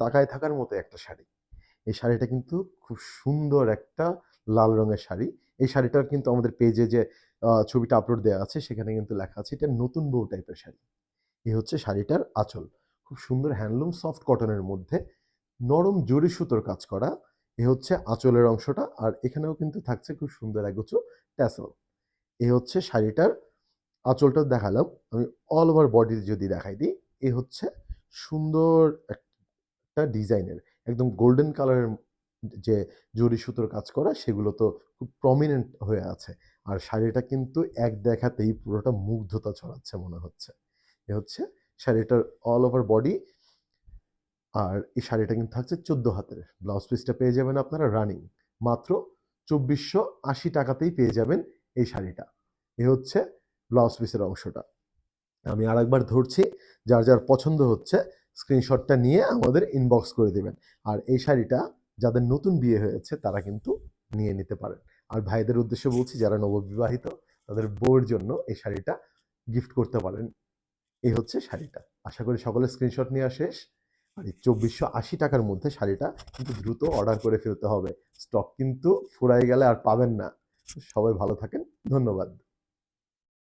তাকায় থাকার মতো একটা শাড়ি। এই শাড়িটা কিন্তু খুব সুন্দর একটা লাল রঙের শাড়ি। এই শাড়িটার কিন্তু আমাদের পেজে যে ছবিটা আপলোড দেয়া আছে সেখানে কিন্তু লেখা আছে এটা নতুন বউ টাইপের শাড়ি। এই হচ্ছে শাড়িটার আঁচল। খুব সুন্দর হ্যান্ডলুম সফট কটনের মধ্যে নরম জরি সুতোর কাজ করা। এ হচ্ছে আঁচলের অংশটা। আর এখানেও কিন্তু থাকছে খুব সুন্দর একগুচ্ছ ট্যাসেল। এ হচ্ছে শাড়িটার আঁচলটা দেখালাম। আমি অল ওভার বডি যদি দেখাই দিই, এ হচ্ছে সুন্দর একটা ডিজাইনের একদম গোল্ডেন কালারের যে জরি সুতোর কাজ করা সেগুলো তো খুব প্রমিনেন্ট হয়ে আছে। আর শাড়িটা কিন্তু এক দেখাতেই পুরোটা মুগ্ধতা ছড়াচ্ছে মনে হচ্ছে। এ হচ্ছে শাড়িটার অল ওভার বডি। আর এই শাড়িটা কিন্তু থাকছে 14 হাতের। ব্লাউজ পিসটা পেয়ে যাবেন আপনারা রানিং মাত্র 2480 টাকাতেই পেয়ে যাবেন এই শাড়িটা। এ হচ্ছে ব্লাউজ পিসের অংশটা। আমি আরেকবার ধরছি, যার যার পছন্দ হচ্ছে স্ক্রিনশটটা নিয়ে আমাদের ইনবক্স করে দিবেন। আর এই শাড়িটা যাদের নতুন বিয়ে হয়েছে তারা কিন্তু নিয়ে নিতে পারেন। আর ভাইদের উদ্দেশ্যে বলছি যারা নববিবাহিত তাদের বউয়ের জন্য এই শাড়িটা গিফট করতে পারেন। এই হচ্ছে শাড়িটা। আশা করি সকলের স্ক্রিনশট নেওয়া শেষ। আর এই 2480 টাকার মধ্যে শাড়িটা কিন্তু দ্রুত অর্ডার করে ফেলতে হবে। স্টক কিন্তু ফুরায় গেলে আর পাবেন না। সবাই ভালো থাকেন। ধন্যবাদ।